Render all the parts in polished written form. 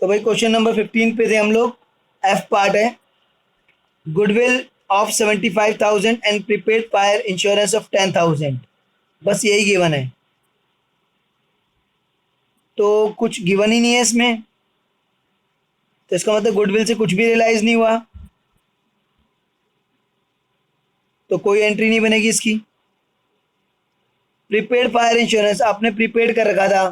तो भाई question number 15 पे थे हम लोग। एफ पार्ट है, goodwill of 75,000 and prepaid fire insurance of 10,000, बस यही गिवन है। तो कुछ गिवन ही नहीं है इसमें, तो इसका मतलब गुडविल से कुछ भी रियलाइज नहीं हुआ, तो कोई एंट्री नहीं बनेगी इसकी। प्रीपेड फायर इंश्योरेंस आपने प्रीपेड कर रखा था,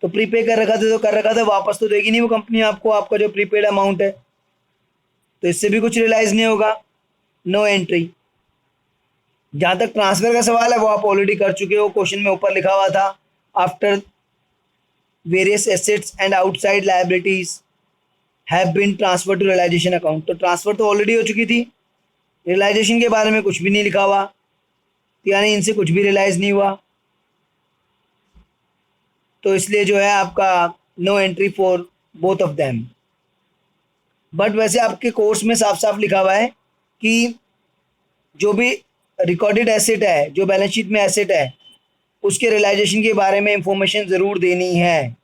तो प्रीपे कर रखा था तो कर रखा था, वापस तो देगी नहीं वो कंपनी आपको, आपका जो प्रीपेड अमाउंट है, तो इससे भी कुछ रियलाइज नहीं होगा, नो एंट्री। जहां तक ट्रांसफर का सवाल है वो आप ऑलरेडी कर चुके हो, क्वेश्चन में ऊपर लिखा हुआ था after various assets and outside liabilities have been transfer to realisation account, तो ट्रांसफर तो ऑलरेडी हो चुकी थी, रियलाइजेशन के बारे में कुछ भी नहीं लिखा हुआ, यानी इनसे कुछ भी रियलाइज नहीं हुआ, तो इसलिए जो है आपका no entry for both of them. But वैसे आपके कोर्स में साफ साफ लिखा हुआ है कि जो भी रिकॉर्डेड एसेट है, जो बैलेंस शीट में एसेट है, उसके रियलाइजेशन के बारे में इंफॉर्मेशन ज़रूर देनी है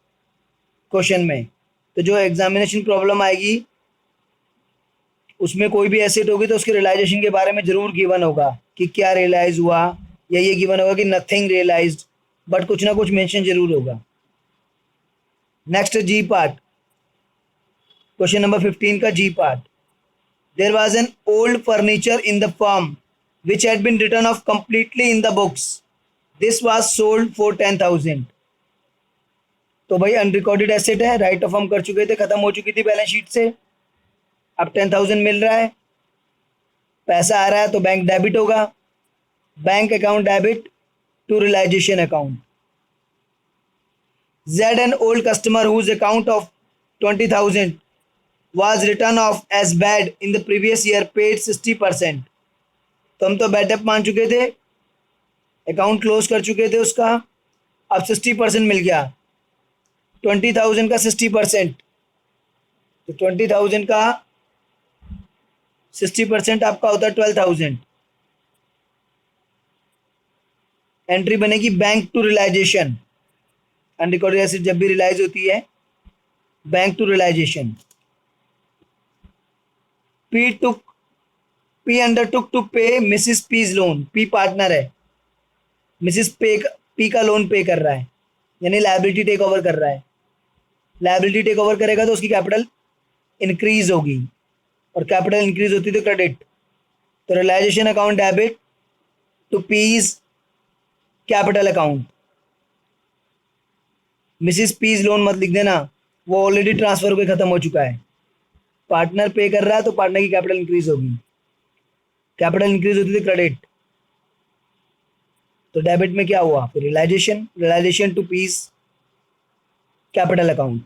क्वेश्चन में। तो जो एग्जामिनेशन प्रॉब्लम आएगी उसमें कोई भी एसेट होगी तो उसके रियलाइजेशन के बारे में ज़रूर गिवन होगा कि क्या रियलाइज़ हुआ, या ये गिवन होगा कि नथिंग रियलाइज्ड, बट कुछ ना कुछ मेंशन जरूर होगा। Next G part, question number 15 का G part. There was an old furniture in the firm which had been written off completely in the books, this was sold for 10,000। तो भाई unrecorded asset है, write off हम कर चुके थे, खत्म हो चुकी थी बैलेंस शीट से, अब 10,000 मिल रहा है, पैसा आ रहा है तो बैंक डेबिट होगा, bank account debit to realisation account. Z, an old customer whose account of 20,000 was written off as bad in the previous year, paid 60%। तो हम तो बैटअप मान चुके थे, अकाउंट क्लोज कर चुके थे उसका, अब 60% मिल गया, 20,000 का 60%, तो 20,000 का 60% आपका होता है 12,000। एंट्री बनेगी bank to realisation, unrecorded asset जब भी रियलाइज होती है, bank to realisation. P undertook to pay Mrs P's loan, P partner है, मिसिस पी का लोन पे कर रहा है, यानी लायबिलिटी टेक ओवर कर रहा है। लायबिलिटी टेक ओवर करेगा तो उसकी कैपिटल इंक्रीज होगी, और कैपिटल इंक्रीज होती तो क्रेडिट, तो realisation account debit to P's capital account. Mrs P's loan मत लिख देना, वो ऑलरेडी ट्रांसफर होकर खत्म हो चुका है, पार्टनर पे कर रहा है तो पार्टनर की कैपिटल इंक्रीज होगी, कैपिटल इंक्रीज होती थी क्रेडिट, तो डेबिट में क्या हुआ फिर realisation, realisation to P's capital account.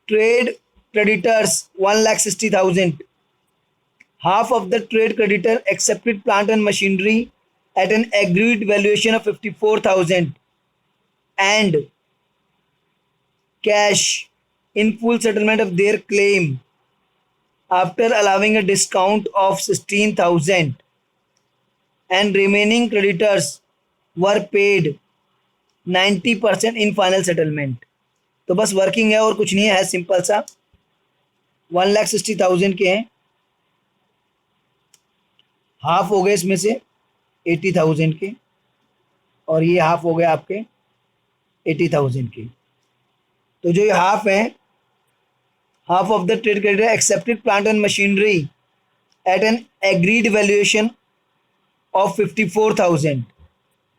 Trade creditors 1,60,000, half of the trade creditor accepted plant and machinery at an agreed valuation of 54,000 and cash in full settlement of their claim after allowing a discount of 16,000 and remaining creditors were paid 90% in final settlement। तो बस working है और कुछ नहीं है simple सा, 1,60,000 के हैं, हाफ हो गए इसमें से 80,000 के, और ये हाफ हो गए आपके 80,000 की। तो जो ये हाफ है, half of the trade creditor accepted plant and machinery at an agreed valuation of 54,000,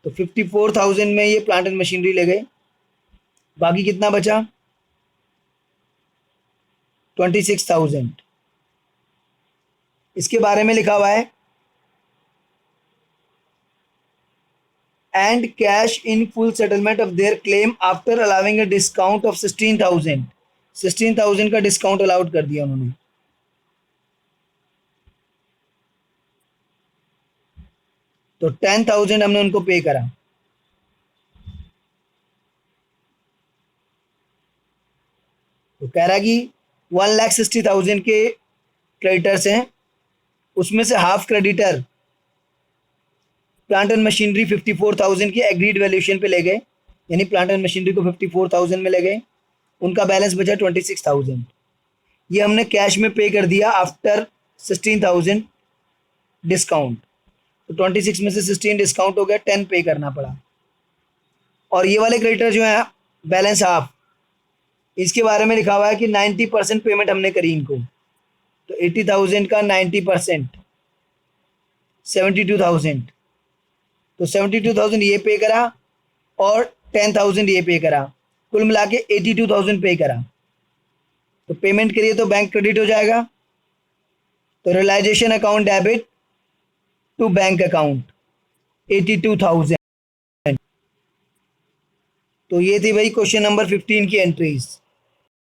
तो 54,000 में ये प्लांट एंड मशीनरी ले गए, बाकी कितना बचा 26,000। इसके बारे में लिखा हुआ है and cash in full settlement of their claim after allowing a discount of 16,000, 16,000 का डिस्काउंट अलाउड कर दिया उन्होंने, तो 10,000 हमने उनको पे करा। तो कह रहा कि 1,60,000 के क्रेडिटर्स हैं, उसमें से half creditor plant and machinery 54,000 की एग्रीड वैल्यूएशन पे ले गए, यानी प्लांट एंड मशीनरी को 54,000 में ले गए, उनका बैलेंस बचा 26,000। ये हमने कैश में पे कर दिया आफ्टर 16,000 डिस्काउंट। तो 26 में से 16 डिस्काउंट हो गया, 10 पे करना पड़ा। और ये वाले क्रेडिटर जो है बैलेंस हाफ, इसके बारे में लिखा हुआ है कि 90% पेमेंट हमने करी इनको। तो 80,000 का 90% 72,000। तो 72,000 ये पे करा और 10,000 ये पे करा, कुल मिला के 82,000 पे करा। तो पेमेंट करिए तो बैंक क्रेडिट हो जाएगा। तो realisation account debit to bank account 82,000। तो ये थी भाई क्वेश्चन नंबर 15 की एंट्रीज।